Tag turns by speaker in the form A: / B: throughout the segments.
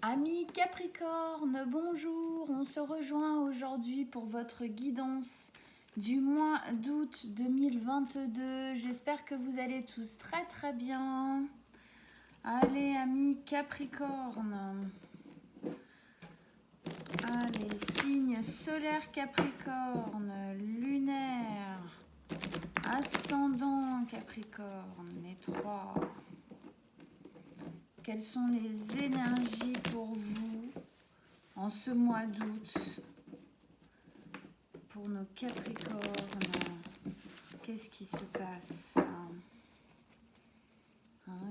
A: Amis Capricorne, bonjour, on se rejoint aujourd'hui pour votre guidance du mois d'août 2022. J'espère que vous allez tous très bien. Allez, amis Capricorne. Allez, signe solaire Capricorne, lunaire, ascendant Capricorne, les trois. Quelles sont les énergies pour vous en ce mois d'août pour nos Capricornes? Qu'est-ce qui se passe?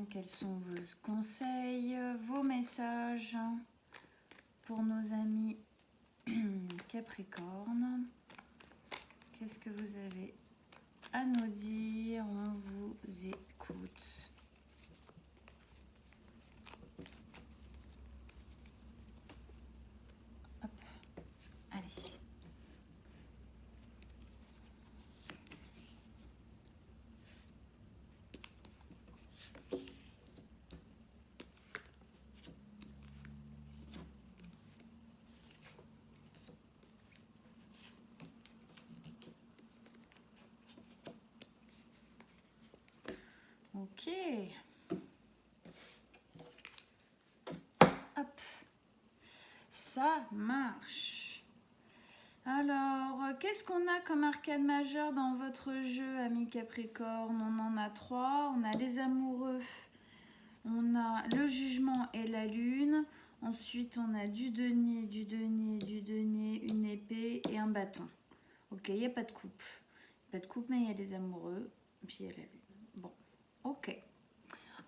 A: Quels sont vos conseils, vos messages pour nos amis Capricornes? Qu'est-ce que vous avez à nous dire? On vous écoute. Allez. Ok. Hop. Ça marche. Alors, qu'est-ce qu'on a comme arcane majeur dans votre jeu, amis Capricorne? On en a trois. On a les amoureux, on a le jugement et la lune. Ensuite, on a du denier, une épée et un bâton. Ok, il n'y a pas de coupe. Pas de coupe, mais il y a les amoureux. Puis il y a la lune. Bon, ok.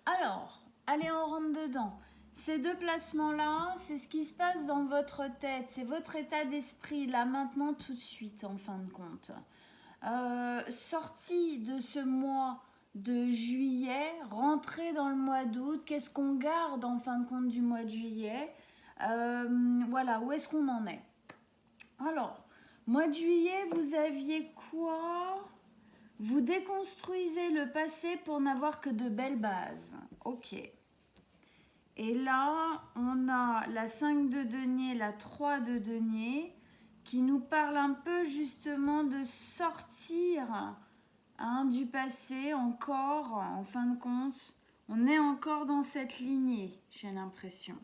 A: Alors, allez, on rentre dedans. Ces deux placements-là, c'est ce qui se passe dans votre tête. C'est votre état d'esprit, là, maintenant, tout de suite, en fin de compte. Sorti de ce mois de juillet, rentré dans le mois d'août, qu'est-ce qu'on garde, en fin de compte, du mois de juillet? Voilà, où est-ce qu'on en est? Alors, mois de juillet, vous aviez quoi? Vous déconstruisez le passé pour n'avoir que de belles bases. Ok. Et là, on a la 5 de denier, la 3 de denier, qui nous parle un peu justement de sortir du passé encore, en fin de compte. On est encore dans cette lignée, j'ai l'impression.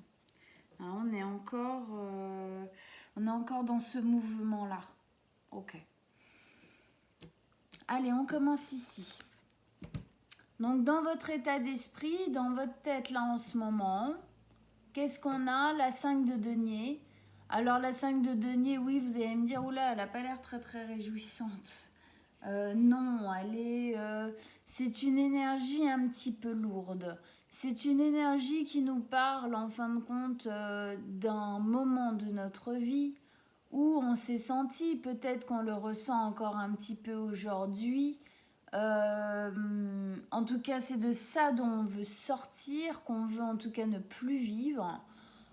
A: On est encore dans ce mouvement-là. Ok. Allez, on commence ici. Donc, dans votre état d'esprit, dans votre tête, là, en ce moment, qu'est-ce qu'on a? La 5 de denier. Alors, la 5 de denier, oui, vous allez me dire, oula, elle n'a pas l'air très réjouissante. Non, c'est une énergie un petit peu lourde. C'est une énergie qui nous parle, en fin de compte, d'un moment de notre vie où on s'est senti, peut-être qu'on le ressent encore un petit peu aujourd'hui. En tout cas, c'est de ça dont on veut sortir, qu'on veut en tout cas ne plus vivre.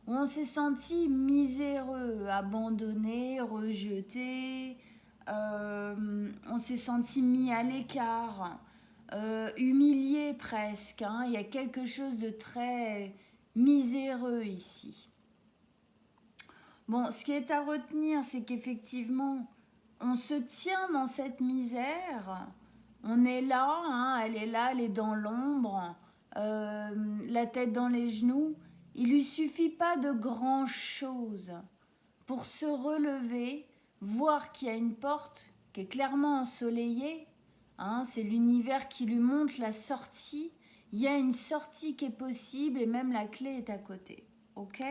A: On s'est senti miséreux, abandonné, rejeté. On s'est senti mis à l'écart, humilié presque. Il y a quelque chose de très miséreux ici. Bon, ce qui est à retenir, c'est qu'effectivement, on se tient dans cette misère. On est là, elle est là, elle est dans l'ombre, la tête dans les genoux. Il lui suffit pas de grand-chose pour se relever, voir qu'il y a une porte qui est clairement ensoleillée. C'est l'univers qui lui montre la sortie. Il y a une sortie qui est possible et même la clé est à côté. Ok ?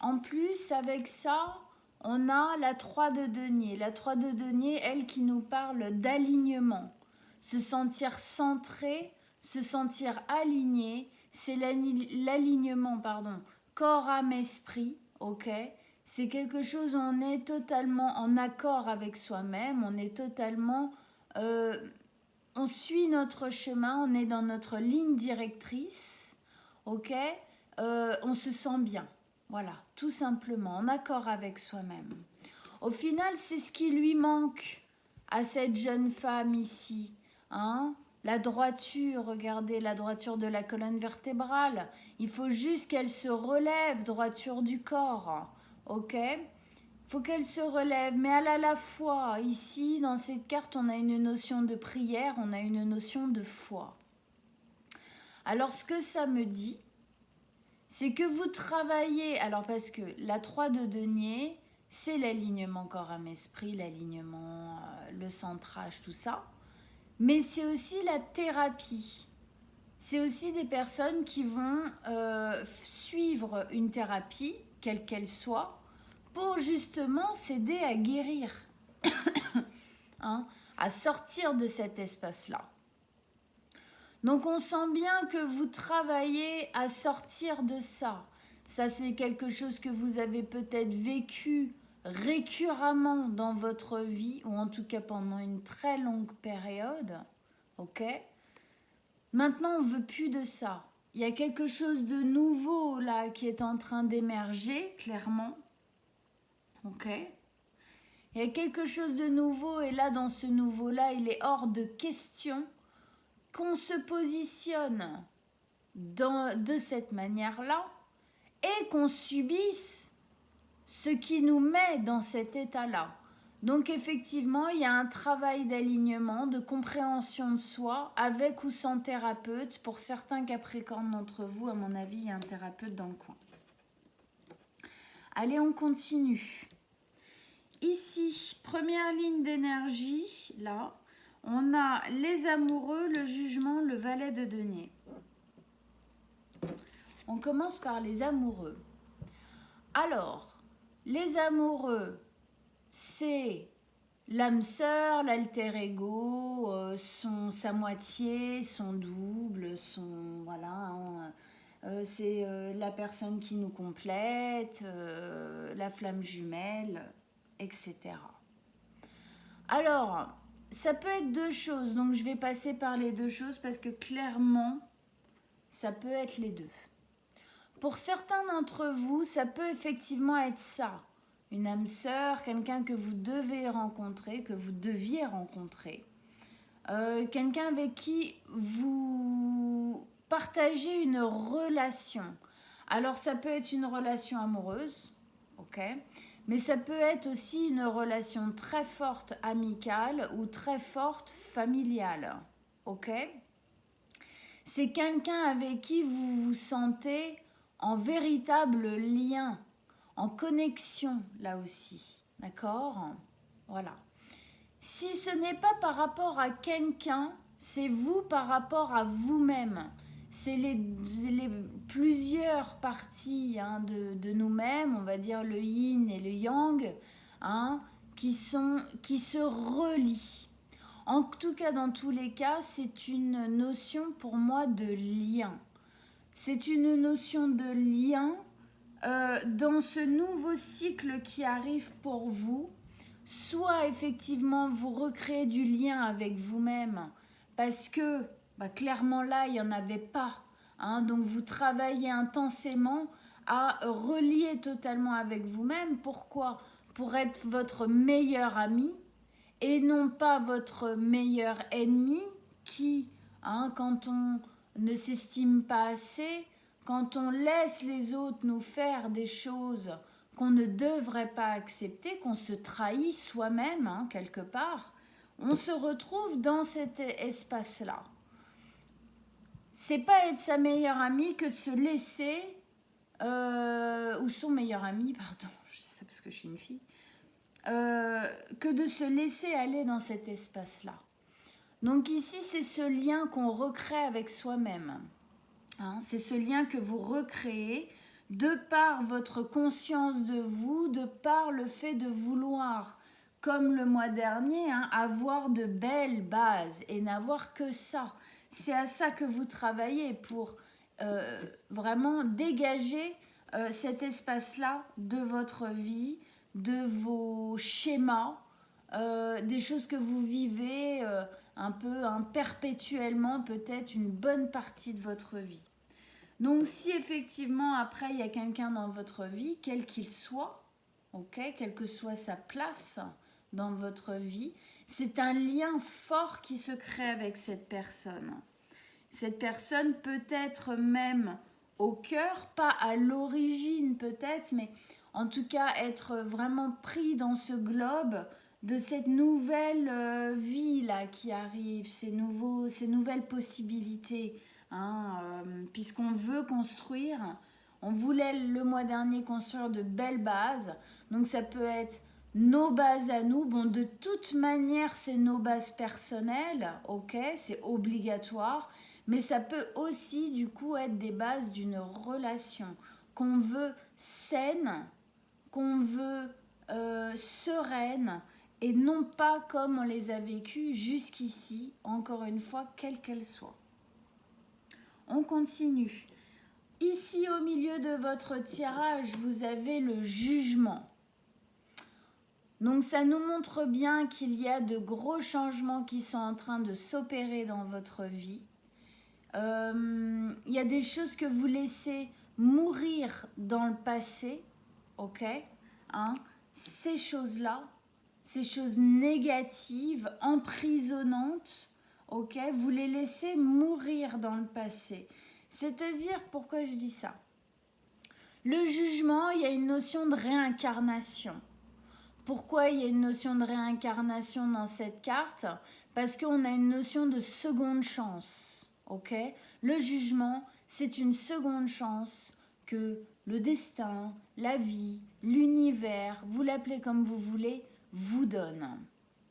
A: En plus, avec ça, on a la 3 de denier. La 3 de denier, elle qui nous parle d'alignement. Se sentir centré, se sentir aligné, c'est l'alignement, corps, âme, esprit, ok? C'est quelque chose où on est totalement en accord avec soi-même, on est totalement... on suit notre chemin, on est dans notre ligne directrice, ok? On se sent bien. Voilà, tout simplement, en accord avec soi-même. Au final, c'est ce qui lui manque à cette jeune femme ici. La droiture, regardez la droiture de la colonne vertébrale. Il faut juste qu'elle se relève, droiture du corps. Ok? Il faut qu'elle se relève, mais à la fois, ici, dans cette carte, on a une notion de prière, on a une notion de foi. Alors, ce que ça me dit, c'est que vous travaillez, alors parce que la 3 de denier, c'est l'alignement corps, âme, esprit, l'alignement, le centrage, tout ça. Mais c'est aussi la thérapie. C'est aussi des personnes qui vont suivre une thérapie, quelle qu'elle soit, pour justement s'aider à guérir, hein, à sortir de cet espace-là. Donc on sent bien que vous travaillez à sortir de ça. Ça, c'est quelque chose que vous avez peut-être vécu récurrentement dans votre vie, ou en tout cas pendant une très longue période. Ok ? Maintenant, on ne veut plus de ça. Il y a quelque chose de nouveau là qui est en train d'émerger, clairement. Ok ? Il y a quelque chose de nouveau, et là, dans ce nouveau-là, il est hors de question qu'on se positionne de cette manière-là et qu'on subisse ce qui nous met dans cet état-là. Donc effectivement, il y a un travail d'alignement, de compréhension de soi, avec ou sans thérapeute. Pour certains Capricornes d'entre vous, à mon avis, il y a un thérapeute dans le coin. Allez, on continue. Ici, première ligne d'énergie, là, on a les amoureux, le jugement, le valet de denier. On commence par les amoureux. Alors, les amoureux, c'est l'âme sœur, l'alter ego, sa moitié, son double, voilà, hein, c'est la personne qui nous complète, la flamme jumelle, etc. Alors, ça peut être deux choses, donc je vais passer par les deux choses parce que clairement, ça peut être les deux. Pour certains d'entre vous, ça peut effectivement être ça. Une âme sœur, quelqu'un que vous devez rencontrer, que vous deviez rencontrer. Quelqu'un avec qui vous partagez une relation. Alors ça peut être une relation amoureuse, ok, mais ça peut être aussi une relation très forte amicale ou très forte familiale, ok. C'est quelqu'un avec qui vous vous sentez en véritable lien, en connexion là aussi, d'accord ? Voilà. Si ce n'est pas par rapport à quelqu'un, c'est vous par rapport à vous-même. C'est les plusieurs parties, hein, de nous-mêmes, on va dire le yin et le yang, hein, qui se relient. En tout cas, dans tous les cas, c'est une notion pour moi de lien. C'est une notion de lien dans ce nouveau cycle qui arrive pour vous. Soit effectivement vous recréez du lien avec vous-même parce que clairement là il n'y en avait pas, hein, donc vous travaillez intensément à relier totalement avec vous-même. Pourquoi ? Pour être votre meilleur ami et non pas votre meilleur ennemi qui, hein, quand on ne s'estime pas assez, quand on laisse les autres nous faire des choses qu'on ne devrait pas accepter, qu'on se trahit soi-même, hein, quelque part, on se retrouve dans cet espace-là. C'est pas être sa meilleure amie que de se laisser, ou son meilleur ami, pardon, je sais ça parce que je suis une fille, que de se laisser aller dans cet espace-là. Donc ici, c'est ce lien qu'on recrée avec soi-même. Hein, c'est ce lien que vous recréez de par votre conscience de vous, de par le fait de vouloir, comme le mois dernier, hein, avoir de belles bases et n'avoir que ça. C'est à ça que vous travaillez pour vraiment dégager cet espace-là de votre vie, de vos schémas, des choses que vous vivez un peu, hein, perpétuellement, peut-être une bonne partie de votre vie. Donc si effectivement après il y a quelqu'un dans votre vie, quel qu'il soit, ok, quelle que soit sa place dans votre vie, c'est un lien fort qui se crée avec cette personne. Cette personne peut être même au cœur, pas à l'origine peut-être, mais en tout cas être vraiment pris dans ce globe de cette nouvelle vie là qui arrive, ces nouvelles possibilités, hein, puisqu'on veut construire, on voulait le mois dernier construire de belles bases, donc ça peut être nos bases à nous, bon de toute manière c'est nos bases personnelles, ok, c'est obligatoire, mais ça peut aussi du coup être des bases d'une relation qu'on veut saine, qu'on veut sereine, et non pas comme on les a vécues jusqu'ici, encore une fois, quelle qu'elle soit. On continue. Ici, au milieu de votre tirage, vous avez le jugement. Donc, ça nous montre bien qu'il y a de gros changements qui sont en train de s'opérer dans votre vie. Il y a des choses que vous laissez mourir dans le passé, ok, hein, ces choses-là, ces choses négatives, emprisonnantes, ok, vous les laissez mourir dans le passé. C'est-à-dire, pourquoi je dis ça? Le jugement, il y a une notion de réincarnation. Pourquoi il y a une notion de réincarnation dans cette carte? Parce qu'on a une notion de seconde chance, ok? Le jugement, c'est une seconde chance que le destin, la vie, l'univers, vous l'appelez comme vous voulez, vous donne.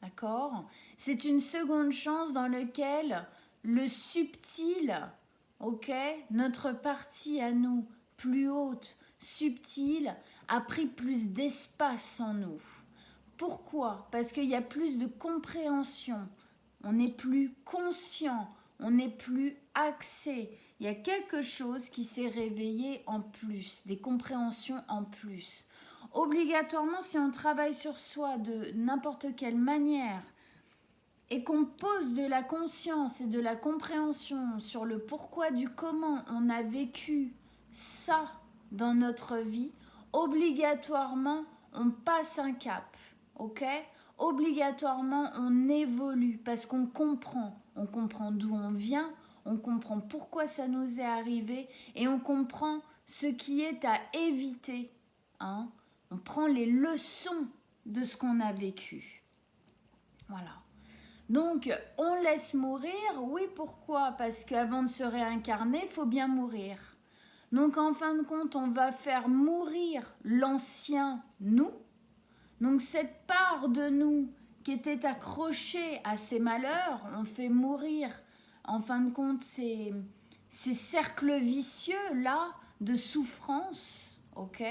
A: D'accord? C'est une seconde chance dans laquelle le subtil, ok, notre partie à nous, plus haute, subtile, a pris plus d'espace en nous. Pourquoi? Parce qu'il y a plus de compréhension, on est plus conscient, on n'est plus axé. Il y a quelque chose qui s'est réveillé en plus, des compréhensions en plus. Obligatoirement, si on travaille sur soi de n'importe quelle manière et qu'on pose de la conscience et de la compréhension sur le pourquoi du comment on a vécu ça dans notre vie, obligatoirement, on passe un cap, ok? Obligatoirement, on évolue parce qu'on comprend. On comprend d'où on vient, on comprend pourquoi ça nous est arrivé et on comprend ce qui est à éviter, hein? On prend les leçons de ce qu'on a vécu. Voilà. Donc, on laisse mourir. Oui, pourquoi? Parce qu'avant de se réincarner, il faut bien mourir. Donc, en fin de compte, on va faire mourir l'ancien nous. Donc, cette part de nous qui était accrochée à ces malheurs, on fait mourir, en fin de compte, ces cercles vicieux-là de souffrance, ok?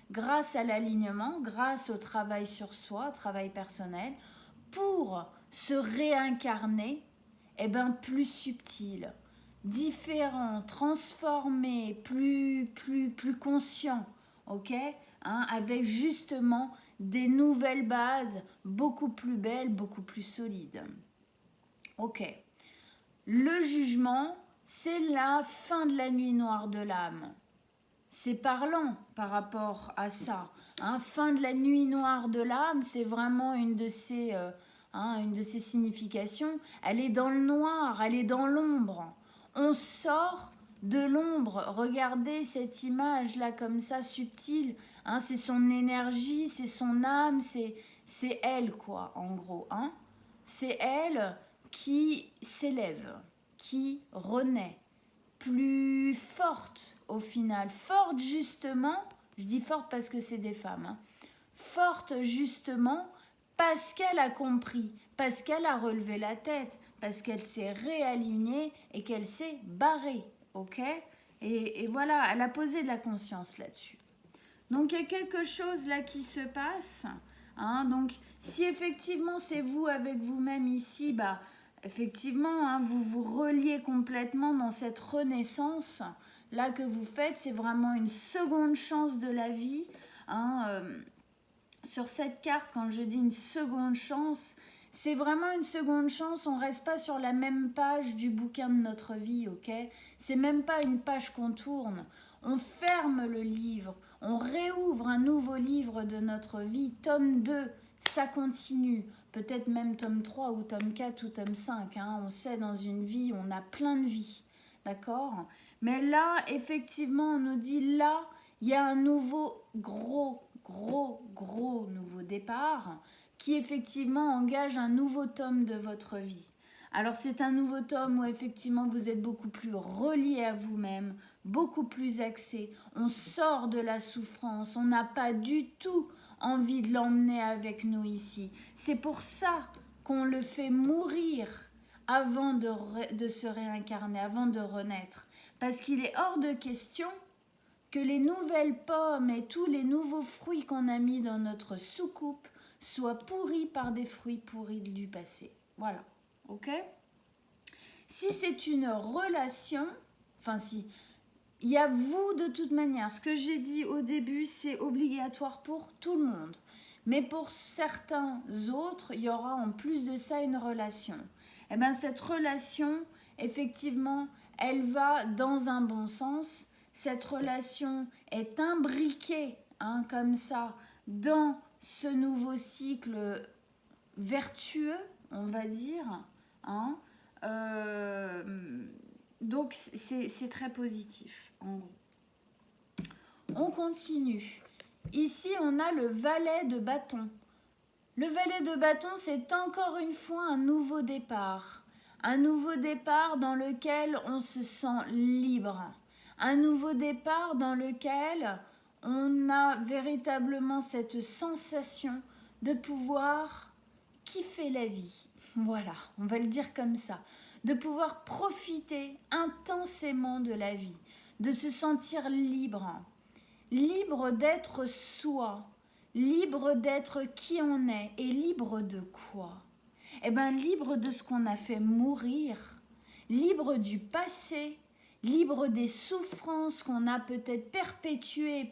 A: Grâce à l'alignement, grâce au travail sur soi, travail personnel, pour se réincarner, eh ben, plus subtil, différent, transformé, plus conscient, ok, hein, avec justement des nouvelles bases beaucoup plus belles, beaucoup plus solides. Ok. Le jugement, c'est la fin de la nuit noire de l'âme. C'est parlant par rapport à ça. Hein, fin de la nuit noire de l'âme, c'est vraiment une de ces significations. Elle est dans le noir, elle est dans l'ombre. On sort de l'ombre. Regardez cette image-là comme ça, subtile. Hein, c'est son énergie, c'est son âme, c'est elle, quoi, en gros. Hein. C'est elle qui s'élève, qui renaît. Plus forte au final, forte justement, je dis forte parce que c'est des femmes, hein, forte justement parce qu'elle a compris, parce qu'elle a relevé la tête, parce qu'elle s'est réalignée et qu'elle s'est barrée, ok, et voilà, elle a posé de la conscience là-dessus. Donc il y a quelque chose là qui se passe, hein, donc si effectivement c'est vous avec vous-même ici, bah effectivement, hein, vous vous reliez complètement dans cette renaissance là que vous faites. C'est vraiment une seconde chance de la vie. Hein, sur cette carte, quand je dis une seconde chance, c'est vraiment une seconde chance. On ne reste pas sur la même page du bouquin de notre vie, ok? C'est même pas une page qu'on tourne. On ferme le livre, on réouvre un nouveau livre de notre vie, tome 2, ça continue. peut-être même tome 3 ou tome 4 ou tome 5. Hein. On sait, dans une vie, on a plein de vies. D'accord? Mais là, effectivement, on nous dit, là, il y a un nouveau gros nouveau départ qui, effectivement, engage un nouveau tome de votre vie. Alors, c'est un nouveau tome où, effectivement, vous êtes beaucoup plus relié à vous-même, beaucoup plus axé. On sort de la souffrance. On n'a pas du tout envie de l'emmener avec nous ici. C'est pour ça qu'on le fait mourir avant de se réincarner, avant de renaître. Parce qu'il est hors de question que les nouvelles pommes et tous les nouveaux fruits qu'on a mis dans notre soucoupe soient pourris par des fruits pourris du passé. Voilà, ok? Si c'est une relation, enfin si, il y a vous de toute manière. Ce que j'ai dit au début, c'est obligatoire pour tout le monde. Mais pour certains autres, il y aura en plus de ça une relation. Et bien cette relation, effectivement, elle va dans un bon sens. Cette relation est imbriquée, hein, comme ça, dans ce nouveau cycle vertueux, on va dire. Hein. Donc c'est très positif, en gros. On continue. Ici, on a le valet de bâton. Le valet de bâton, c'est encore une fois un nouveau départ. Un nouveau départ dans lequel on se sent libre. Un nouveau départ dans lequel on a véritablement cette sensation de pouvoir kiffer la vie. Voilà, on va le dire comme ça. De pouvoir profiter intensément de la vie. De se sentir libre. Libre d'être soi, libre d'être qui on est, et libre de quoi? Eh bien, libre de ce qu'on a fait mourir, libre du passé, libre des souffrances qu'on a peut-être perpétuées.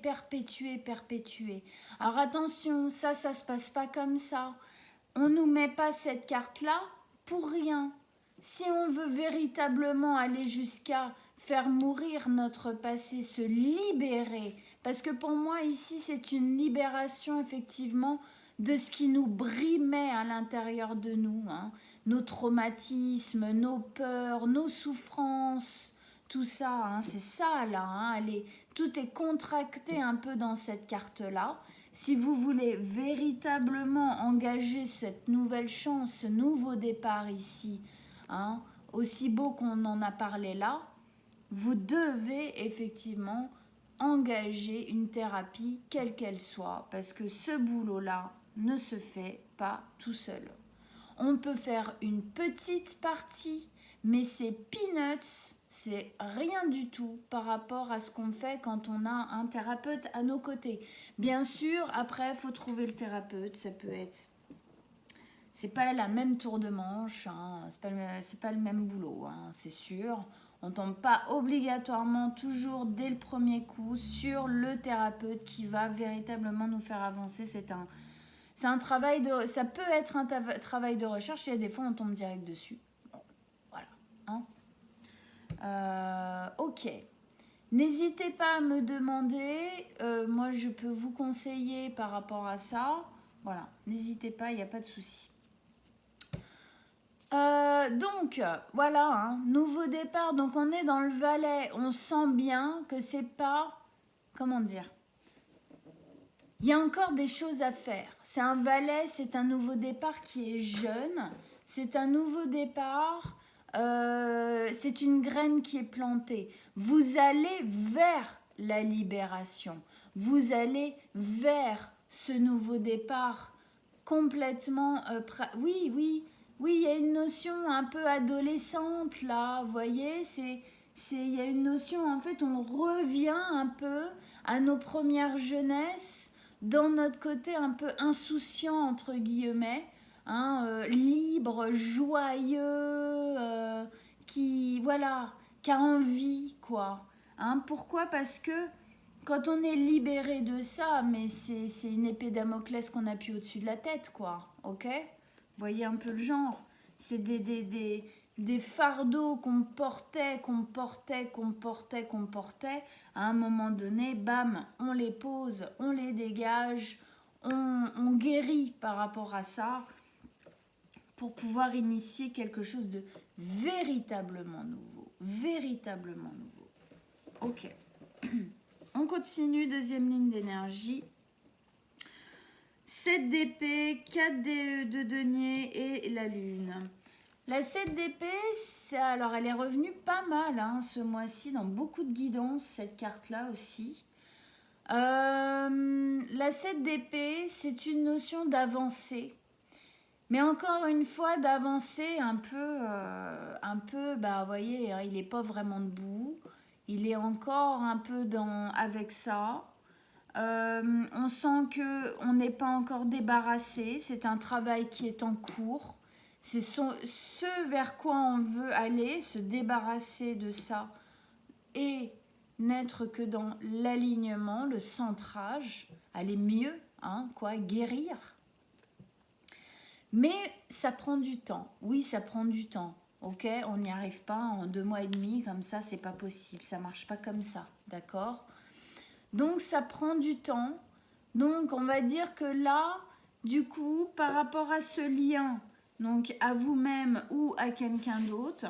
A: Alors attention, ça se passe pas comme ça. On nous met pas cette carte-là pour rien. Si on veut véritablement aller jusqu'à faire mourir notre passé, se libérer, parce que pour moi, ici, c'est une libération, effectivement, de ce qui nous brimait à l'intérieur de nous. Hein. Nos traumatismes, nos peurs, nos souffrances, tout ça. Hein, c'est ça, là. Hein, tout est contracté un peu dans cette carte-là. Si vous voulez véritablement engager cette nouvelle chance, ce nouveau départ ici, hein, aussi beau qu'on en a parlé là, vous devez effectivement engager une thérapie quelle qu'elle soit, parce que ce boulot-là ne se fait pas tout seul. On peut faire une petite partie, mais c'est peanuts, c'est rien du tout par rapport à ce qu'on fait quand on a un thérapeute à nos côtés. Bien sûr, après, il faut trouver le thérapeute, ça peut être... C'est pas la même tour de manche, hein, c'est pas le même boulot, hein, c'est sûr. On ne tombe pas obligatoirement toujours dès le premier coup sur le thérapeute qui va véritablement nous faire avancer. C'est un travail de... Ça peut être un travail de recherche, il y a des fois on tombe direct dessus. Bon, voilà. Hein. Ok. N'hésitez pas à me demander, moi je peux vous conseiller par rapport à ça. Voilà, n'hésitez pas, il n'y a pas de souci. Donc, voilà, hein, nouveau départ. Donc, on est dans le Valais. On sent bien que c'est pas... Comment dire? Il y a encore des choses à faire. C'est un Valais, c'est un nouveau départ qui est jeune. C'est un nouveau départ. C'est une graine qui est plantée. Vous allez vers la libération. Vous allez vers ce nouveau départ complètement... oui, il y a une notion un peu adolescente là, vous voyez, il y a une notion, en fait, on revient un peu à nos premières jeunesses, dans notre côté un peu insouciant, entre guillemets, hein, libre, joyeux, qui a envie, quoi. Hein, pourquoi? Parce que quand on est libéré de ça, mais c'est une épée Damoclès qu'on appuie au-dessus de la tête, quoi, ok? Vous voyez un peu le genre. C'est des fardeaux qu'on portait. À un moment donné, bam, on les pose, on les dégage, on guérit par rapport à ça. pour pouvoir initier quelque chose de véritablement nouveau. Véritablement nouveau. Ok. On continue, deuxième ligne d'énergie. 7 d'épée, 4 de denier et la lune. La 7 d'épée, alors elle est revenue pas mal hein, ce mois-ci dans beaucoup de guidances, cette carte-là aussi. La 7 d'épée, c'est une notion d'avancée. Mais encore une fois, d'avancer un peu, bah, vous voyez, hein, il n'est pas vraiment debout. Il est encore un peu avec ça. On sent qu'on n'est pas encore débarrassé. C'est un travail qui est en cours. C'est ce vers quoi on veut aller, se débarrasser de ça et n'être que dans l'alignement, le centrage, aller mieux, hein, quoi, guérir. Mais ça prend du temps. Oui, ça prend du temps. Ok, on n'y arrive pas en 2 mois et demi, comme ça, c'est pas possible. Ça marche pas comme ça, d'accord? Donc, ça prend du temps. Donc, on va dire que là, du coup, par rapport à ce lien, donc à vous-même ou à quelqu'un d'autre,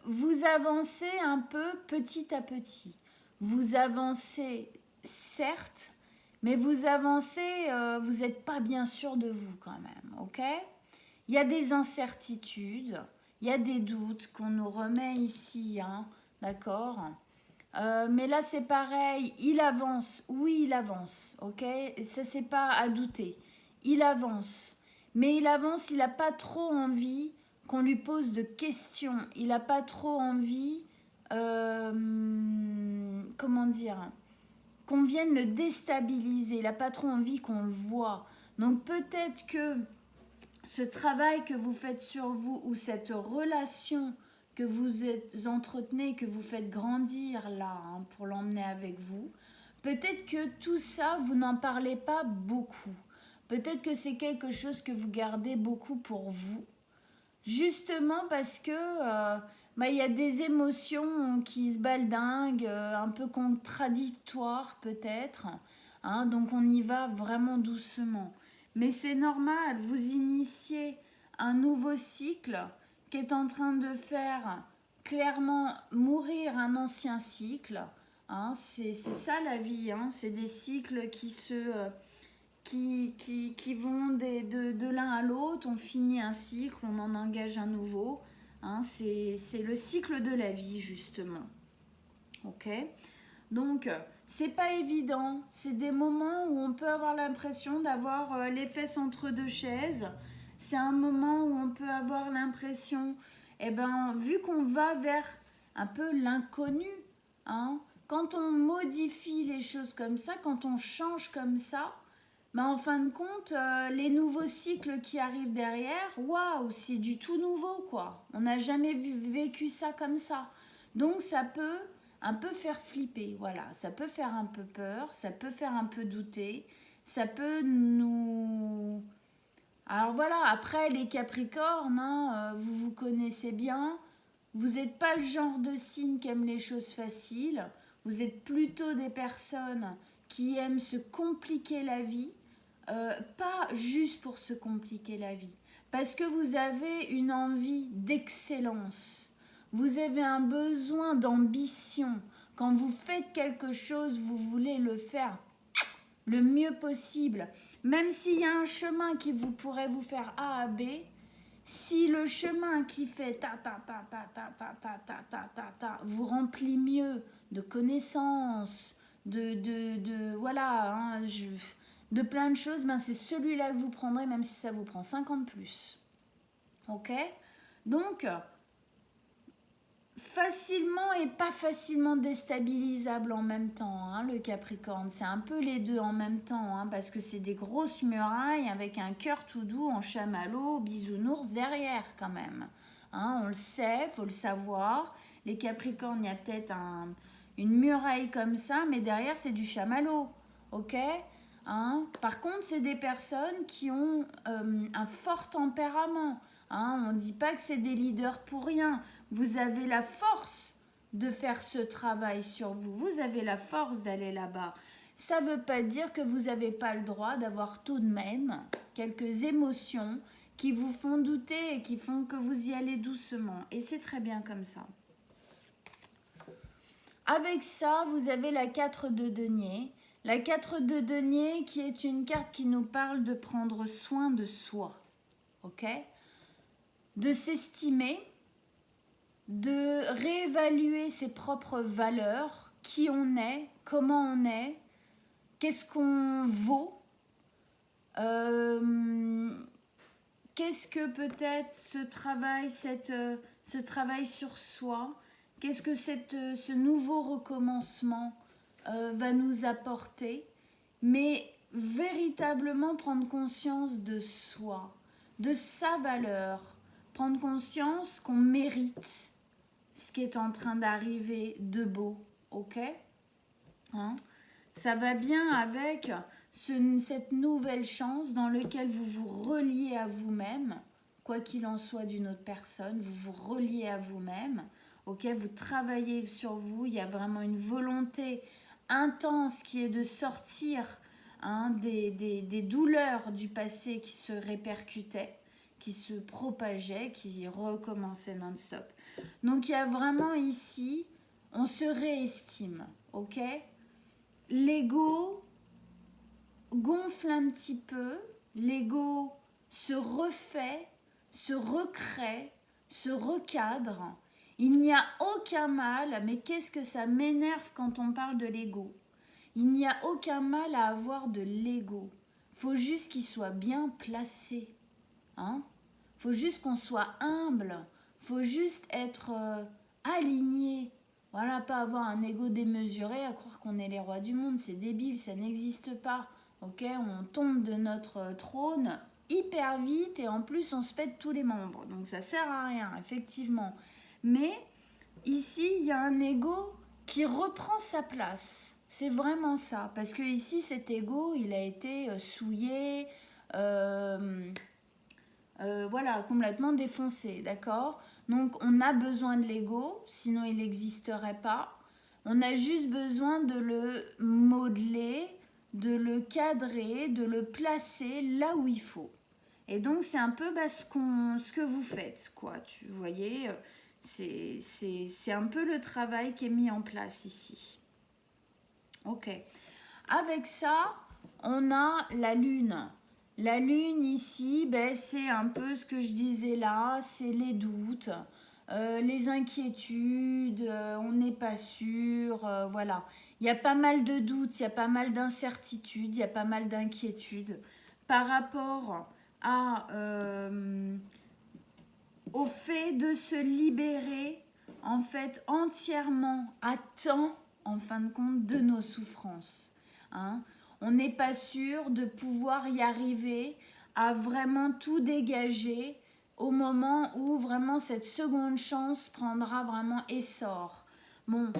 A: vous avancez un peu petit à petit. Vous avancez, certes, mais vous avancez, vous n'êtes pas bien sûr de vous quand même, ok? Il y a des incertitudes, il y a des doutes qu'on nous remet ici, hein, d'accord? Mais là c'est pareil, il avance, oui il avance, ok? Ça c'est pas à douter, il avance. Mais il avance, il n'a pas trop envie qu'on lui pose de questions. Il n'a pas trop envie, comment dire, qu'on vienne le déstabiliser. Il n'a pas trop envie qu'on le voit. Donc peut-être que ce travail que vous faites sur vous ou cette relation que vous entretenez, que vous faites grandir là, hein, pour l'emmener avec vous, peut-être que tout ça, vous n'en parlez pas beaucoup. Peut-être que c'est quelque chose que vous gardez beaucoup pour vous. Justement parce que y a des émotions qui se baldinguent, un peu contradictoires peut-être. Hein, donc on y va vraiment doucement. Mais c'est normal, vous initiez un nouveau cycle qui est en train de faire clairement mourir un ancien cycle. Hein, c'est ça la vie, hein, c'est des cycles qui vont de l'un à l'autre. On finit un cycle, on en engage un nouveau. Hein, c'est le cycle de la vie, justement. Ok ? Donc, c'est pas évident. C'est des moments où on peut avoir l'impression d'avoir les fesses entre deux chaises. C'est un moment où on peut avoir l'impression, vu qu'on va vers un peu l'inconnu, hein, quand on modifie les choses comme ça, quand on change comme ça, en fin de compte, les nouveaux cycles qui arrivent derrière, waouh, c'est du tout nouveau, quoi. On n'a jamais vécu ça comme ça. Donc, ça peut un peu faire flipper, voilà. Ça peut faire un peu peur, ça peut faire un peu douter, ça peut nous... Alors voilà, après, les Capricornes, hein, vous connaissez bien. Vous n'êtes pas le genre de signe qui aime les choses faciles. Vous êtes plutôt des personnes qui aiment se compliquer la vie. Pas juste pour se compliquer la vie, parce que vous avez une envie d'excellence, vous avez un besoin d'ambition. Quand vous faites quelque chose, vous voulez le faire le mieux possible, même s'il y a un chemin qui pourrait vous faire A à B. Si le chemin qui fait ta ta ta ta ta ta ta ta ta ta ta vous remplit mieux de connaissances, voilà, hein, de plein de choses, c'est celui-là que vous prendrez, même si ça vous prend 50 plus. Ok ? Donc, facilement et pas facilement déstabilisable en même temps, hein, le Capricorne. C'est un peu les deux en même temps, hein, parce que c'est des grosses murailles avec un cœur tout doux en chamallow, bisounours derrière quand même. Hein, on le sait, faut le savoir. Les Capricornes, il y a peut-être une muraille comme ça, mais derrière c'est du chamallow. Ok ? Hein. Par contre, c'est des personnes qui ont un fort tempérament. Hein. On ne dit pas que c'est des leaders pour rien. Vous avez la force de faire ce travail sur vous. Vous avez la force d'aller là-bas. Ça ne veut pas dire que vous n'avez pas le droit d'avoir tout de même quelques émotions, qui vous font douter et qui font que vous y allez doucement. Et c'est très bien comme ça. Avec ça, vous avez la 4 de denier. La 4 de denier qui est une carte qui nous parle de prendre soin de soi. Ok ? De s'estimer, de réévaluer ses propres valeurs, qui on est, comment on est, qu'est-ce qu'on vaut, qu'est-ce que peut-être ce travail sur soi, qu'est-ce que ce nouveau recommencement va nous apporter, mais véritablement prendre conscience de soi, de sa valeur, prendre conscience qu'on mérite ce qui est en train d'arriver de beau, ok, hein? Ça va bien avec cette nouvelle chance dans laquelle vous vous reliez à vous-même, quoi qu'il en soit d'une autre personne, vous vous reliez à vous-même, ok, vous travaillez sur vous, il y a vraiment une volonté intense qui est de sortir des douleurs du passé qui se répercutaient, qui se propageaient, qui recommençaient non-stop. Donc il y a vraiment ici, on se réestime, ok? L'ego gonfle un petit peu, l'ego se refait, se recrée, se recadre. Il n'y a aucun mal, mais qu'est-ce que ça m'énerve quand on parle de l'ego? Il n'y a aucun mal à avoir de l'ego. Faut juste qu'il soit bien placé. Hein? Faut juste qu'on soit humble. Faut juste être aligné. Voilà, pas avoir un ego démesuré à croire qu'on est les rois du monde. C'est débile, ça n'existe pas. Ok, on tombe de notre trône hyper vite et en plus on se pète tous les membres. Donc ça sert à rien, effectivement. Mais ici, il y a un ego qui reprend sa place. C'est vraiment ça. Parce que ici, cet ego, il a été souillé, voilà, complètement défoncé, d'accord? Donc, on a besoin de l'ego, sinon il n'existerait pas. On a juste besoin de le modeler, de le cadrer, de le placer là où il faut. Et donc, c'est un peu ce que vous faites, quoi. Vous voyez, c'est un peu le travail qui est mis en place ici. Ok. Avec ça, on a la lune. La lune ici, ben, c'est un peu ce que je disais là, c'est les doutes, les inquiétudes, on n'est pas sûr, voilà. Il y a pas mal de doutes, il y a pas mal d'incertitudes, il y a pas mal d'inquiétudes par rapport au fait de se libérer en fait entièrement à temps en fin de compte de nos souffrances. Hein? On n'est pas sûr de pouvoir y arriver à vraiment tout dégager au moment où vraiment cette seconde chance prendra vraiment essor. Bon,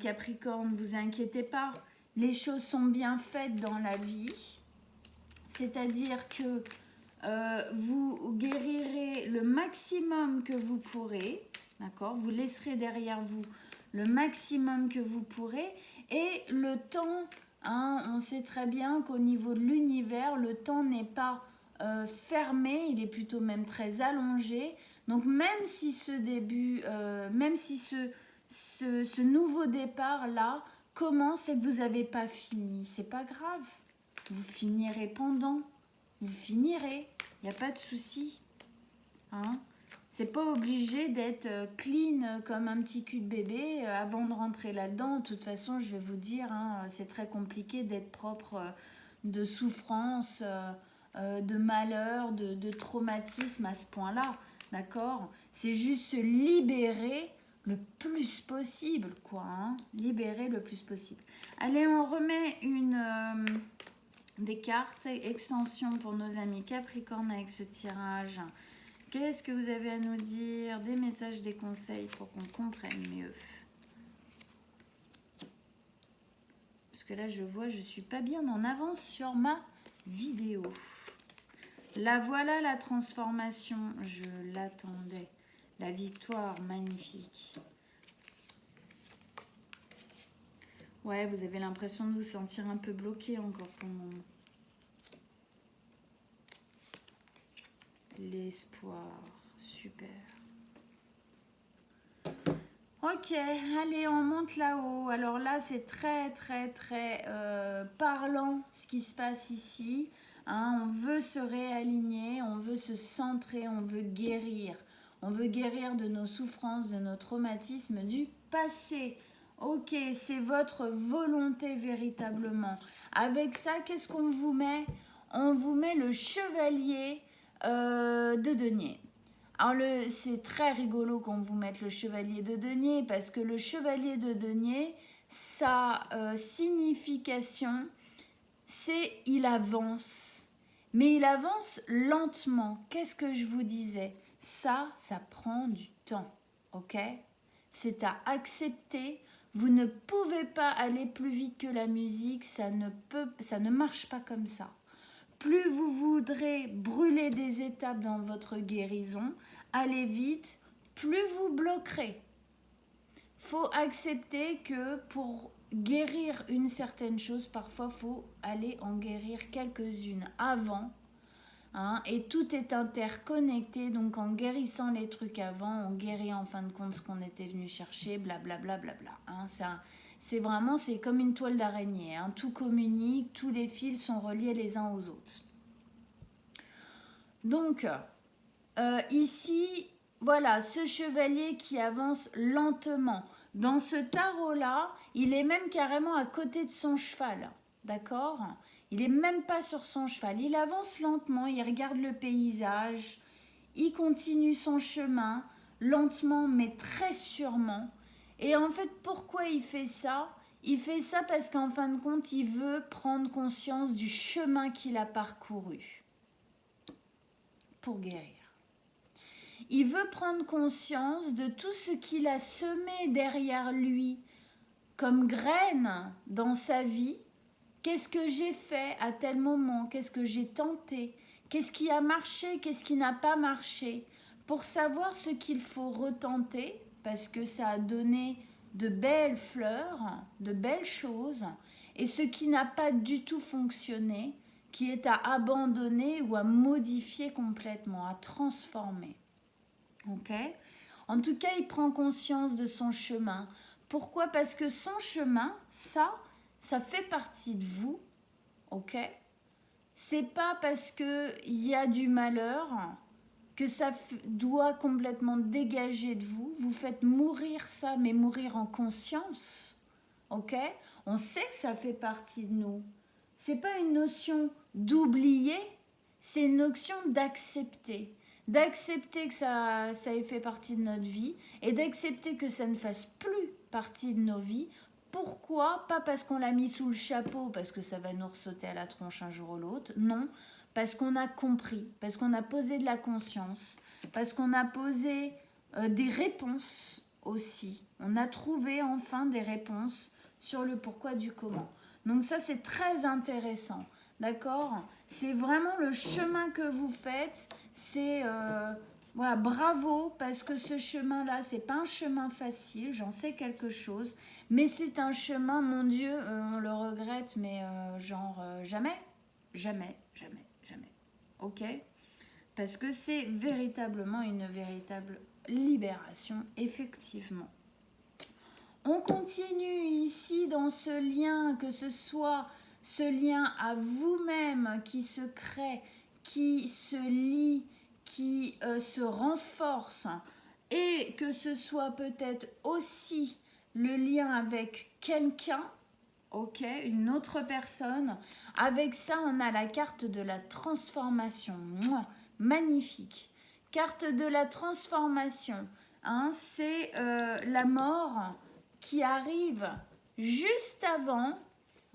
A: Capricorne, ne vous inquiétez pas, les choses sont bien faites dans la vie, c'est-à-dire que vous guérirez le maximum que vous pourrez, d'accord? Vous laisserez derrière vous le maximum que vous pourrez et le temps, hein, on sait très bien qu'au niveau de l'univers, le temps n'est pas fermé, il est plutôt même très allongé. Donc même si ce début, même si ce nouveau départ-là commence et que vous n'avez pas fini, c'est pas grave. Vous finirez pendant. Vous finirez, il n'y a pas de souci. Hein? C'est pas obligé d'être clean comme un petit cul de bébé avant de rentrer là-dedans. De toute façon, je vais vous dire, hein, c'est très compliqué d'être propre de souffrance, de malheur, de traumatisme à ce point-là. D'accord? C'est juste se libérer le plus possible, quoi. Hein? Libérer le plus possible. Allez, on remet des cartes extension pour nos amis Capricorne avec ce tirage. Qu'est-ce que vous avez à nous dire? Des messages, des conseils pour qu'on comprenne mieux. Parce que là, je vois, je suis pas bien en avance sur ma vidéo. La voilà, la transformation. Je l'attendais. La victoire, magnifique. Ouais, vous avez l'impression de vous sentir un peu bloqué encore pour le moment. l'espoir. Super. Ok, allez, on monte là-haut. Alors là, c'est très, très, très parlant ce qui se passe ici. Hein, on veut se réaligner, on veut se centrer, on veut guérir. On veut guérir de nos souffrances, de nos traumatismes du passé. Ok, c'est votre volonté véritablement. Avec ça, qu'est-ce qu'on vous met? On vous met le chevalier de denier. Alors c'est très rigolo qu'on vous mette le chevalier de denier parce que le chevalier de denier, sa signification, c'est il avance. Mais il avance lentement. Qu'est-ce que je vous disais? Ça prend du temps, ok? C'est à accepter. Vous ne pouvez pas aller plus vite que la musique, ça ne marche pas comme ça. Plus vous voudrez brûler des étapes dans votre guérison, allez vite, plus vous bloquerez. Faut accepter que pour guérir une certaine chose, parfois faut aller en guérir quelques-unes avant. Hein, et tout est interconnecté, donc en guérissant les trucs avant, on guérit en fin de compte ce qu'on était venu chercher, blablabla. Bla, bla, bla, hein, c'est vraiment, c'est comme une toile d'araignée, hein, tout communique, tous les fils sont reliés les uns aux autres. Donc, ici, voilà, ce chevalier qui avance lentement. Dans ce tarot-là, il est même carrément à côté de son cheval, d'accord ? Il n'est même pas sur son cheval. Il avance lentement, il regarde le paysage, il continue son chemin, lentement mais très sûrement. Et en fait, pourquoi il fait ça? Il fait ça parce qu'en fin de compte, il veut prendre conscience du chemin qu'il a parcouru pour guérir. Il veut prendre conscience de tout ce qu'il a semé derrière lui comme graines dans sa vie. Qu'est-ce que j'ai fait à tel moment? Qu'est-ce que j'ai tenté? Qu'est-ce qui a marché? Qu'est-ce qui n'a pas marché? Pour savoir ce qu'il faut retenter, parce que ça a donné de belles fleurs, de belles choses, et ce qui n'a pas du tout fonctionné, qui est à abandonner ou à modifier complètement, à transformer. Ok? En tout cas, il prend conscience de son chemin. Pourquoi? Parce que son chemin, ça fait partie de vous, ok? C'est pas parce qu'il y a du malheur que ça doit complètement dégager de vous. Vous faites mourir ça, mais mourir en conscience, ok? On sait que ça fait partie de nous. C'est pas une notion d'oublier, c'est une notion d'accepter. D'accepter que ça ait fait partie de notre vie et d'accepter que ça ne fasse plus partie de nos vies. Pourquoi? Pas parce qu'on l'a mis sous le chapeau, parce que ça va nous ressauter à la tronche un jour ou l'autre. Non, parce qu'on a compris, parce qu'on a posé de la conscience, parce qu'on a posé des réponses aussi. On a trouvé enfin des réponses sur le pourquoi du comment. Donc ça, c'est très intéressant. D'accord? C'est vraiment le chemin que vous faites. C'est... voilà, bravo, parce que ce chemin-là, c'est pas un chemin facile, j'en sais quelque chose, mais c'est un chemin, mon Dieu, on le regrette, mais jamais, jamais, jamais, jamais. Ok? Parce que c'est véritablement une véritable libération, effectivement. On continue ici dans ce lien, que ce soit ce lien à vous-même qui se crée, qui se lie, qui se renforce, et que ce soit peut-être aussi le lien avec quelqu'un, ok, une autre personne. Avec ça, on a la carte de la transformation. Mouah, magnifique. Carte de la transformation, hein, c'est la mort qui arrive juste avant,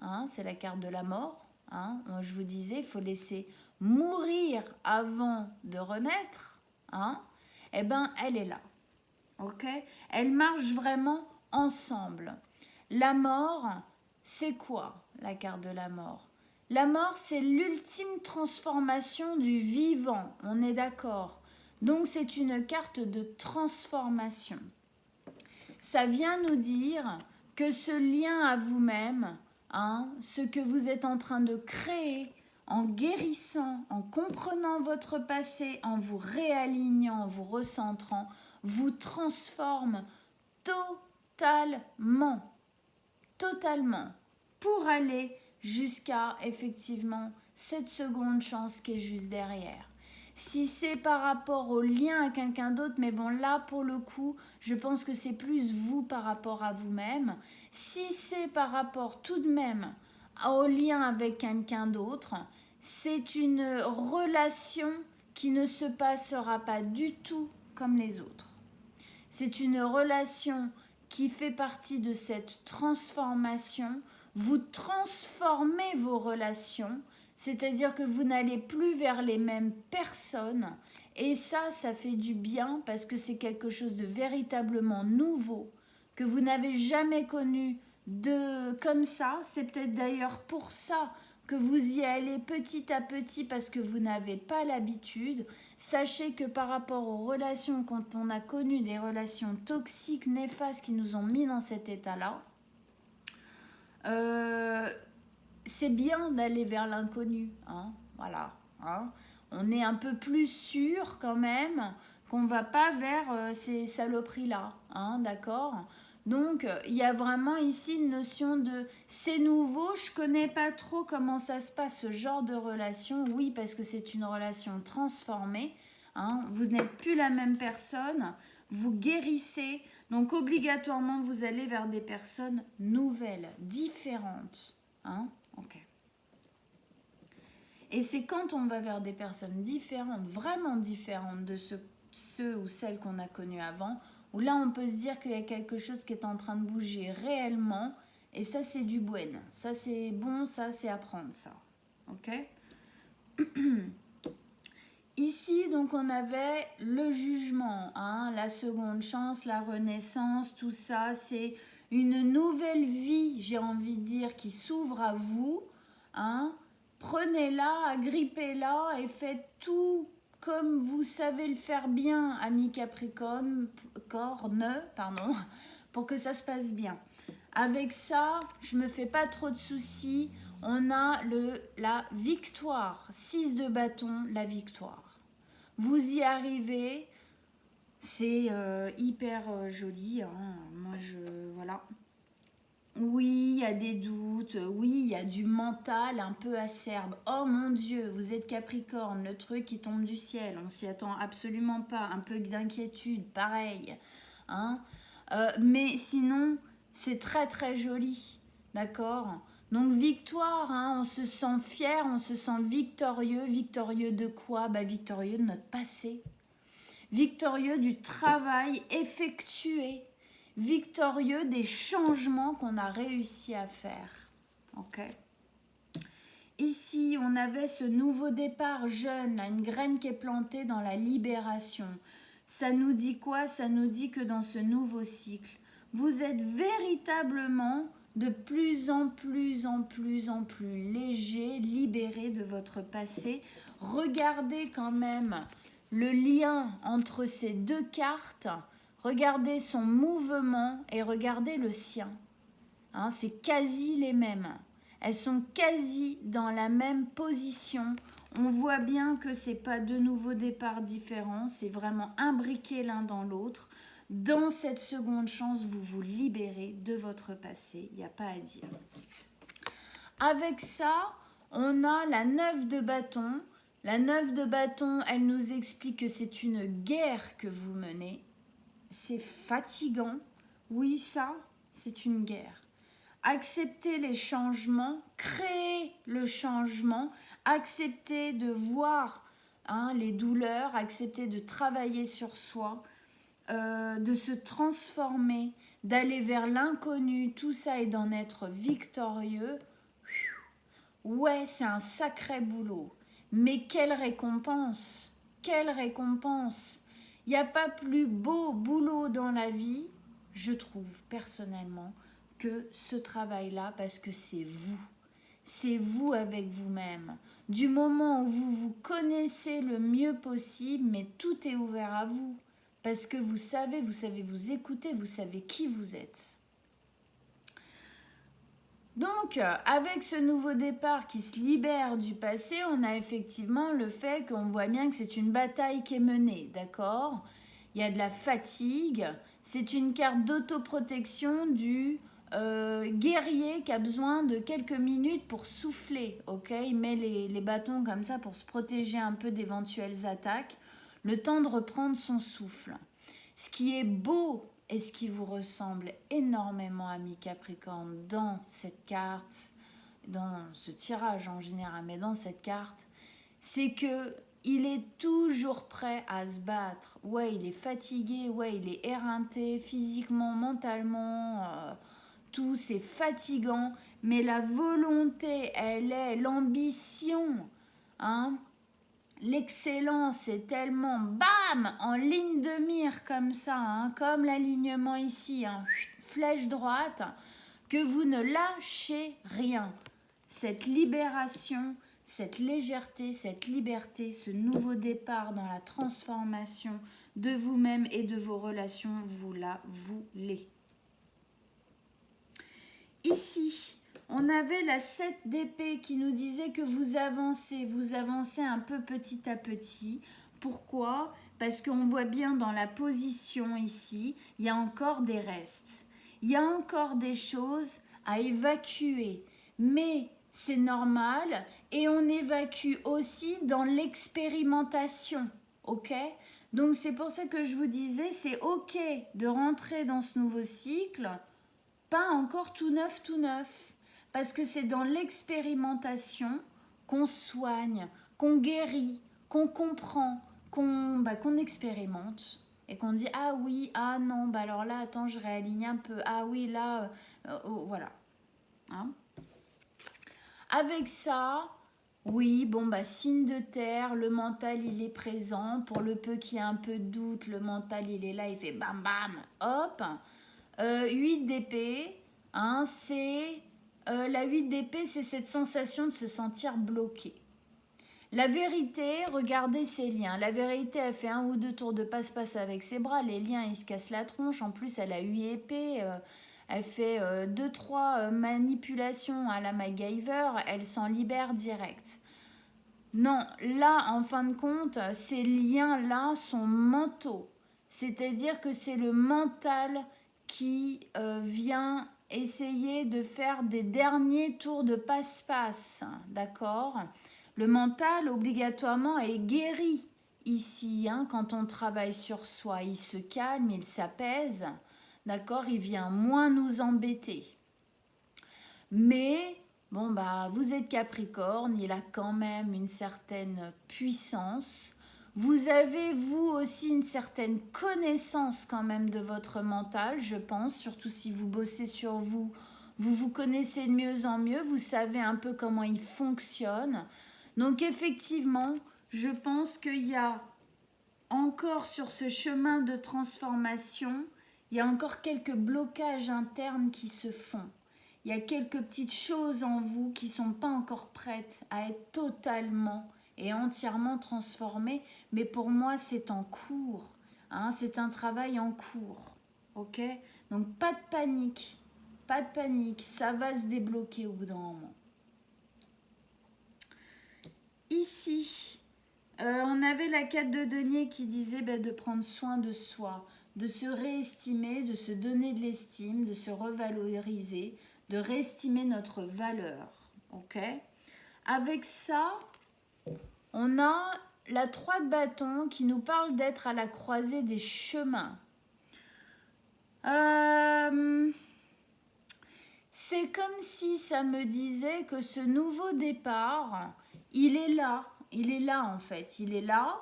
A: hein, c'est la carte de la mort. Hein, je vous disais, il faut laisser mourir avant de renaître. Hein, eh ben, elle est là. Ok? Elle marche vraiment ensemble. La mort, c'est quoi la carte de la mort? La mort, c'est l'ultime transformation du vivant. On est d'accord? Donc, c'est une carte de transformation. Ça vient nous dire que ce lien à vous-même, hein, ce que vous êtes en train de créer en guérissant, en comprenant votre passé, en vous réalignant, en vous recentrant, vous transforme totalement, totalement, pour aller jusqu'à effectivement cette seconde chance qui est juste derrière. Si c'est par rapport au lien à quelqu'un d'autre, mais bon là pour le coup, je pense que c'est plus vous par rapport à vous-même. Si c'est par rapport tout de même au lien avec quelqu'un d'autre, c'est une relation qui ne se passera pas du tout comme les autres. C'est une relation qui fait partie de cette transformation. Vous transformez vos relations, c'est-à-dire que vous n'allez plus vers les mêmes personnes. Et ça fait du bien parce que c'est quelque chose de véritablement nouveau, que vous n'avez jamais connu comme ça. C'est peut-être d'ailleurs pour ça que vous y allez petit à petit parce que vous n'avez pas l'habitude. Sachez que par rapport aux relations, quand on a connu des relations toxiques, néfastes qui nous ont mis dans cet état-là, c'est bien d'aller vers l'inconnu. Hein, voilà. Hein. On est un peu plus sûr quand même qu'on ne va pas vers ces saloperies-là. Hein, d'accord ? Donc, il y a vraiment ici une notion de c'est nouveau, je connais pas trop comment ça se passe, ce genre de relation. Oui, parce que c'est une relation transformée. Hein, vous n'êtes plus la même personne, vous guérissez. Donc, obligatoirement, vous allez vers des personnes nouvelles, différentes. Hein, ok. Et c'est quand on va vers des personnes différentes, vraiment différentes de ceux ou celles qu'on a connues avant, où là on peut se dire qu'il y a quelque chose qui est en train de bouger réellement, et ça c'est du bueno, ça c'est bon, ça c'est à prendre ça, ok. Ici donc on avait le jugement, hein, la seconde chance, la renaissance, tout ça c'est une nouvelle vie, j'ai envie de dire, qui s'ouvre à vous, hein. Prenez-la, agrippez-la et faites tout comme vous savez le faire bien, amis Capricorne, pour que ça se passe bien. Avec ça, je me fais pas trop de soucis. On a la victoire. 6 de bâton, la victoire. Vous y arrivez. C'est hyper joli. Hein. Moi, voilà. Oui, il y a des doutes, oui, il y a du mental un peu acerbe. Oh mon Dieu, vous êtes Capricorne, le truc qui tombe du ciel, on s'y attend absolument pas, un peu d'inquiétude, pareil. Hein. Mais sinon, c'est très très joli, d'accord. Donc victoire, hein, on se sent fier, on se sent victorieux. Victorieux de quoi? Victorieux de notre passé. Victorieux du travail effectué. Victorieux des changements qu'on a réussi à faire. Ok. Ici, on avait ce nouveau départ jeune, là, une graine qui est plantée dans la libération. Ça nous dit quoi? Ça nous dit que dans ce nouveau cycle, vous êtes véritablement de plus en plus léger, libéré de votre passé. Regardez quand même le lien entre ces deux cartes. Regardez son mouvement et regardez le sien. Hein, c'est quasi les mêmes. Elles sont quasi dans la même position. On voit bien que ce n'est pas deux nouveaux départs différents. C'est vraiment imbriqué l'un dans l'autre. Dans cette seconde chance, vous vous libérez de votre passé. Il n'y a pas à dire. Avec ça, on a la 9 de bâton. La 9 de bâton, elle nous explique que c'est une guerre que vous menez. C'est fatigant. Oui, ça, c'est une guerre. Accepter les changements, créer le changement, accepter de voir les douleurs, accepter de travailler sur soi, de se transformer, d'aller vers l'inconnu, tout ça et d'en être victorieux. Ouais, c'est un sacré boulot. Mais quelle récompense! Quelle récompense! Il n'y a pas plus beau boulot dans la vie, je trouve personnellement, que ce travail-là, parce que c'est vous. C'est vous avec vous-même. Du moment où vous vous connaissez le mieux possible, mais tout est ouvert à vous. Parce que vous savez vous écouter, vous savez qui vous êtes. Donc, avec ce nouveau départ qui se libère du passé, on a effectivement le fait qu'on voit bien que c'est une bataille qui est menée, d'accord? Il y a de la fatigue. C'est une carte d'autoprotection du guerrier qui a besoin de quelques minutes pour souffler, ok? Il met les bâtons comme ça pour se protéger un peu d'éventuelles attaques, le temps de reprendre son souffle. Ce qui est beau et ce qui vous ressemble énormément, ami Capricorne, dans cette carte, dans ce tirage en général, mais dans cette carte, c'est que il est toujours prêt à se battre. Ouais, il est fatigué, ouais, il est éreinté physiquement, mentalement, tout, c'est fatigant, mais la volonté, elle est, l'ambition, hein, l'excellence est tellement, bam, en ligne de mire comme ça, hein, comme l'alignement ici, hein, flèche droite, que vous ne lâchez rien. Cette libération, cette légèreté, cette liberté, ce nouveau départ dans la transformation de vous-même et de vos relations, vous la voulez. Ici, on avait la 7 d'épée qui nous disait que vous avancez un peu petit à petit. Pourquoi? Parce qu'on voit bien dans la position ici, il y a encore des restes. Il y a encore des choses à évacuer. Mais c'est normal et on évacue aussi dans l'expérimentation. Ok? Donc c'est pour ça que je vous disais, c'est ok de rentrer dans ce nouveau cycle, pas encore tout neuf, parce que c'est dans l'expérimentation qu'on soigne, qu'on guérit, qu'on comprend, qu'on expérimente et qu'on dit ah oui, ah non, bah alors là, attends, je réaligne un peu, ah oui, là, oh, voilà. Hein? Avec ça, oui, bon, bah signe de terre, le mental, il est présent. Pour le peu qu'il y ait un peu de doute, le mental, il est là, il fait bam bam, hop. 8 d'épée, hein, c'est la 8 d'épée, c'est cette sensation de se sentir bloqué. La vérité, regardez ses liens. La vérité, elle fait un ou deux tours de passe-passe avec ses bras. Les liens, ils se cassent la tronche. En plus, elle a 8 épées. Elle fait 2-3 manipulations à la MacGyver. Elle s'en libère direct. Non, là, en fin de compte, ces liens-là sont mentaux. C'est-à-dire que c'est le mental qui vient essayer de faire des derniers tours de passe-passe, d'accord? Le mental, obligatoirement, est guéri ici, hein, quand on travaille sur soi. Il se calme, il s'apaise, d'accord? Il vient moins nous embêter. Mais bon, bah, vous êtes Capricorne, il a quand même une certaine puissance. Vous avez, vous aussi, une certaine connaissance quand même de votre mental, je pense, surtout si vous bossez sur vous. Vous vous connaissez de mieux en mieux, vous savez un peu comment il fonctionne. Donc effectivement, je pense qu'il y a encore sur ce chemin de transformation, il y a encore quelques blocages internes qui se font. Il y a quelques petites choses en vous qui ne sont pas encore prêtes à être totalement et entièrement transformées. Mais pour moi, c'est en cours. Hein, c'est un travail en cours. Ok? Donc, pas de panique. Pas de panique. Ça va se débloquer au bout d'un moment. Ici, on avait la 4 de denier qui disait de prendre soin de soi, de se réestimer, de se donner de l'estime, de se revaloriser, de réestimer notre valeur. Ok? Avec ça, on a la 3 de bâton qui nous parle d'être à la croisée des chemins. C'est comme si ça me disait que ce nouveau départ, il est là en fait, il est là,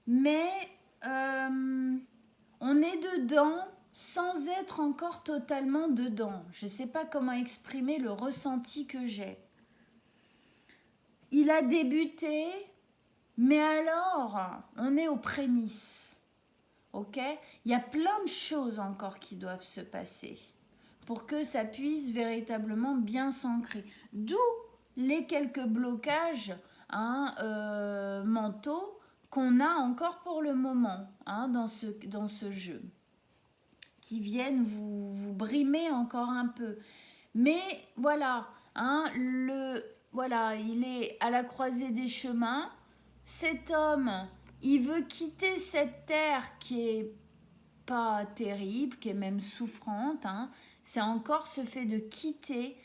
A: mais on est dedans sans être encore totalement dedans. Je ne sais pas comment exprimer le ressenti que j'ai. Il a débuté, mais alors, on est aux prémices. Ok? Il y a plein de choses encore qui doivent se passer pour que ça puisse véritablement bien s'ancrer. D'où les quelques blocages mentaux qu'on a encore pour le moment dans ce jeu, qui viennent vous brimer encore un peu. Mais voilà, hein, voilà, il est à la croisée des chemins. Cet homme, il veut quitter cette terre qui est pas terrible, qui est même souffrante. Hein. C'est encore ce fait de quitter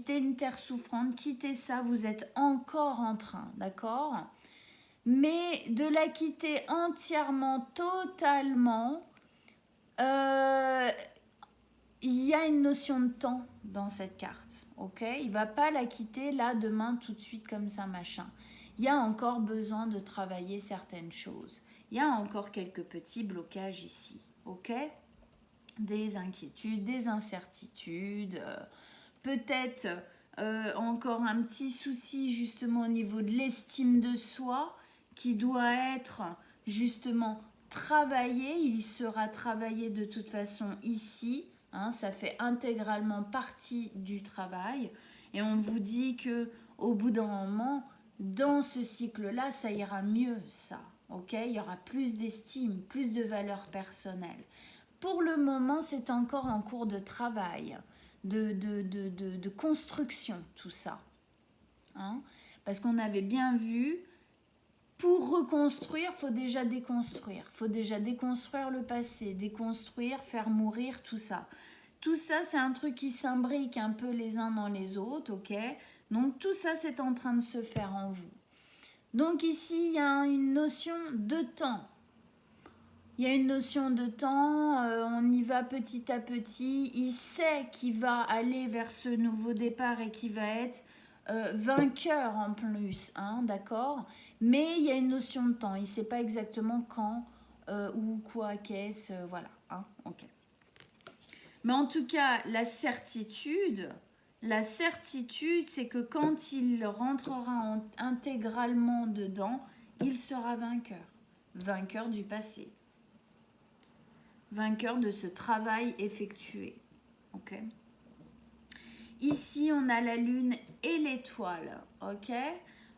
A: une terre souffrante, quitter ça, vous êtes encore en train, d'accord? Mais de la quitter entièrement, totalement, euh, il y a une notion de temps dans cette carte, ok? Il va pas la quitter là, demain, tout de suite, comme ça, machin. Il y a encore besoin de travailler certaines choses. Il y a encore quelques petits blocages ici, ok? Des inquiétudes, des incertitudes, peut-être encore un petit souci justement au niveau de l'estime de soi qui doit être justement travaillé. Il sera travaillé de toute façon ici. Hein, ça fait intégralement partie du travail. Et on vous dit que au bout d'un moment, dans ce cycle-là, ça ira mieux, ça. Ok, il y aura plus d'estime, plus de valeur personnelle. Pour le moment, c'est encore en cours de travail, de construction, tout ça. Hein, parce qu'on avait bien vu, pour reconstruire, il faut déjà déconstruire. Il faut déjà déconstruire le passé, déconstruire, faire mourir, tout ça. Tout ça, c'est un truc qui s'imbrique un peu les uns dans les autres, ok? Donc tout ça, c'est en train de se faire en vous. Donc ici, il y a une notion de temps. Il y a une notion de temps, on y va petit à petit. Il sait qu'il va aller vers ce nouveau départ et qu'il va être vainqueur en plus, hein, d'accord? Mais il y a une notion de temps. Il ne sait pas exactement quand, ou quoi, qu'est-ce, voilà. Hein, ok. Mais en tout cas, la certitude, c'est que quand il rentrera intégralement dedans, il sera vainqueur. Vainqueur du passé. Vainqueur de ce travail effectué. Ok. Ici, on a la lune et l'étoile. Ok.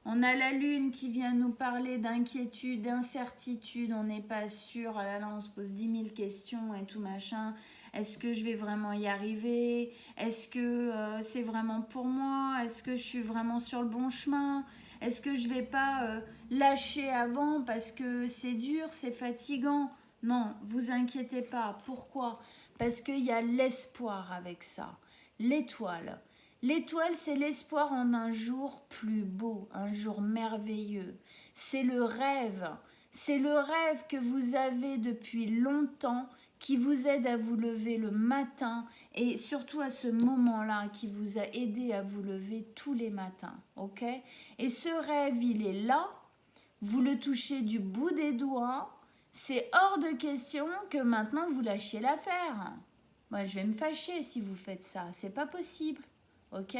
A: On a la lune qui vient nous parler d'inquiétude, d'incertitude. On n'est pas sûr. Là, on se pose 10 000 questions et tout machin. Est-ce que je vais vraiment y arriver? Est-ce que c'est vraiment pour moi? Est-ce que je suis vraiment sur le bon chemin? Est-ce que je vais pas lâcher avant parce que c'est dur, c'est fatigant? Non, vous inquiétez pas. Pourquoi? Parce qu'il y a l'espoir avec ça. L'étoile. L'étoile, c'est l'espoir en un jour plus beau, un jour merveilleux. C'est le rêve. C'est le rêve que vous avez depuis longtemps qui vous aide à vous lever le matin et surtout à ce moment-là qui vous a aidé à vous lever tous les matins. Ok? Et ce rêve, il est là. Vous le touchez du bout des doigts. C'est hors de question que maintenant vous lâchiez l'affaire. Moi, je vais me fâcher si vous faites ça. C'est pas possible. Ok?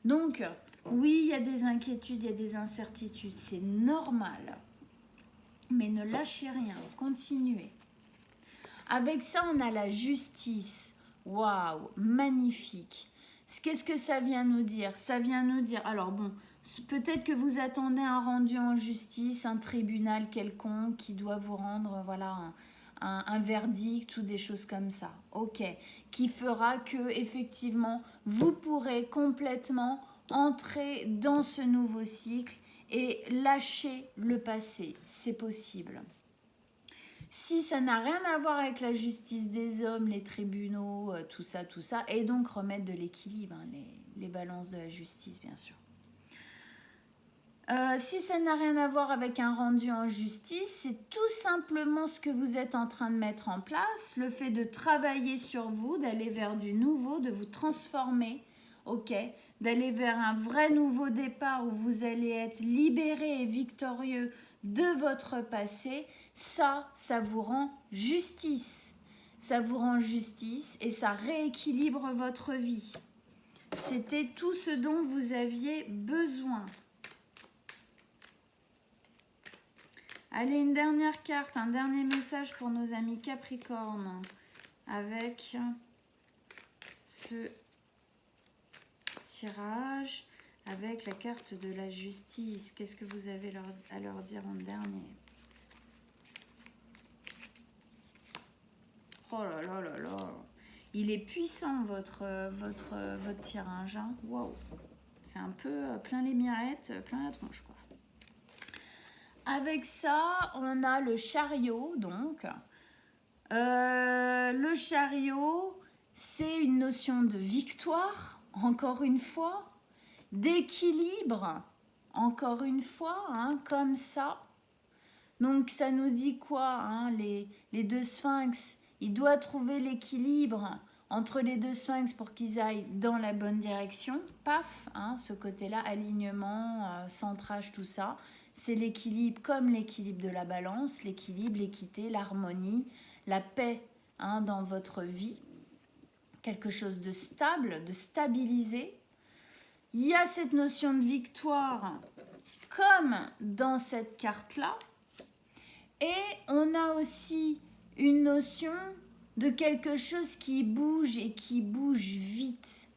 A: Donc, oui, il y a des inquiétudes, il y a des incertitudes. C'est normal. Mais ne lâchez rien. Continuez. Avec ça, on a la justice. Waouh, magnifique. Qu'est-ce que ça vient nous dire? Ça vient nous dire, alors bon, peut-être que vous attendez un rendu en justice, un tribunal quelconque qui doit vous rendre, voilà, un verdict ou des choses comme ça. Ok, qui fera que effectivement, vous pourrez complètement entrer dans ce nouveau cycle et lâcher le passé. C'est possible. Si ça n'a rien à voir avec la justice des hommes, les tribunaux, tout ça, et donc remettre de l'équilibre, hein, les balances de la justice, bien sûr. Si ça n'a rien à voir avec un rendu en justice, c'est tout simplement ce que vous êtes en train de mettre en place, le fait de travailler sur vous, d'aller vers du nouveau, de vous transformer, ok, d'aller vers un vrai nouveau départ où vous allez être libéré et victorieux de votre passé. Ça vous rend justice. Ça vous rend justice et ça rééquilibre votre vie. C'était tout ce dont vous aviez besoin. Allez, une dernière carte, un dernier message pour nos amis Capricorne avec ce tirage, avec la carte de la justice. Qu'est-ce que vous avez à leur dire en dernier? Oh là là là là. Il est puissant, votre tirage. Hein. Waouh. C'est un peu plein les mirettes, plein la tronche, quoi. Avec ça, on a le chariot, donc. Le chariot, c'est une notion de victoire, encore une fois, d'équilibre, encore une fois, hein, comme ça. Donc ça nous dit quoi, hein, les deux sphinx, il doit trouver l'équilibre entre les deux sphinx pour qu'ils aillent dans la bonne direction. Paf, hein, ce côté-là, alignement, centrage, tout ça. C'est l'équilibre comme l'équilibre de la balance, l'équilibre, l'équité, l'harmonie, la paix, hein, dans votre vie. Quelque chose de stable, de stabilisé. Il y a cette notion de victoire comme dans cette carte-là. Et on a aussi une notion de quelque chose qui bouge et qui bouge vite.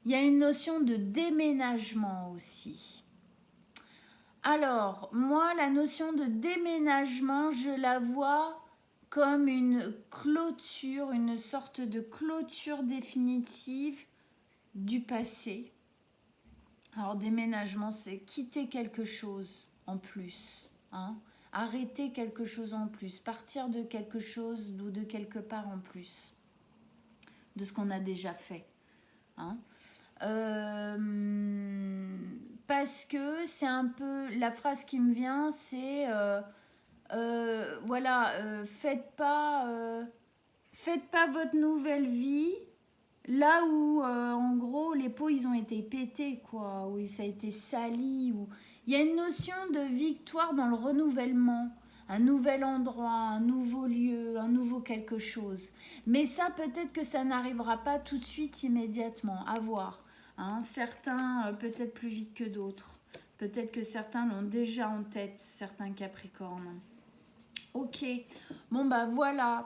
A: Il y a une notion de déménagement aussi. Alors, moi, la notion de déménagement, je la vois comme une clôture, une sorte de clôture définitive du passé. Alors, déménagement, c'est quitter quelque chose en plus, hein. Arrêter quelque chose en plus, partir de quelque chose ou de quelque part en plus, de ce qu'on a déjà fait. Hein. Parce que c'est un peu, la phrase qui me vient, c'est voilà, faites pas votre nouvelle vie là où en gros les pots ils ont été pétés, quoi, où ça a été sali, où il y a une notion de victoire dans le renouvellement, un nouvel endroit, un nouveau lieu, un nouveau quelque chose. Mais ça, peut-être que ça n'arrivera pas tout de suite, immédiatement, à voir. Hein, certains, peut-être plus vite que d'autres. Peut-être que certains l'ont déjà en tête, certains Capricornes. Ok, bon bah voilà,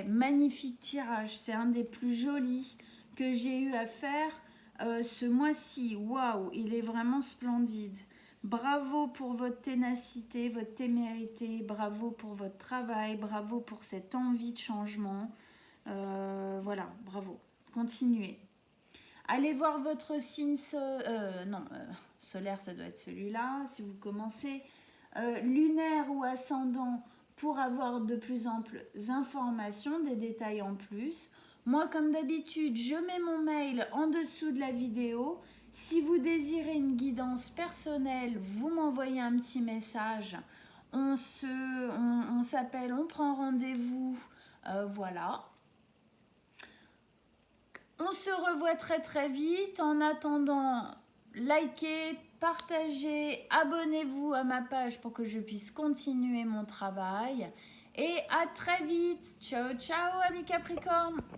A: magnifique tirage, c'est un des plus jolis que j'ai eu à faire ce mois-ci. Waouh, il est vraiment splendide. Bravo pour votre ténacité, votre témérité, bravo pour votre travail, bravo pour cette envie de changement. Voilà, bravo. Continuez. Allez voir votre signe solaire, ça doit être celui-là, si vous commencez. Lunaire ou ascendant pour avoir de plus amples informations, des détails en plus. Moi, comme d'habitude, je mets mon mail en dessous de la vidéo. Si vous désirez une guidance personnelle, vous m'envoyez un petit message. On s'appelle, on prend rendez-vous. Voilà. On se revoit très très vite. En attendant, likez, partagez, abonnez-vous à ma page pour que je puisse continuer mon travail. Et à très vite. Ciao, ciao, amis Capricorne.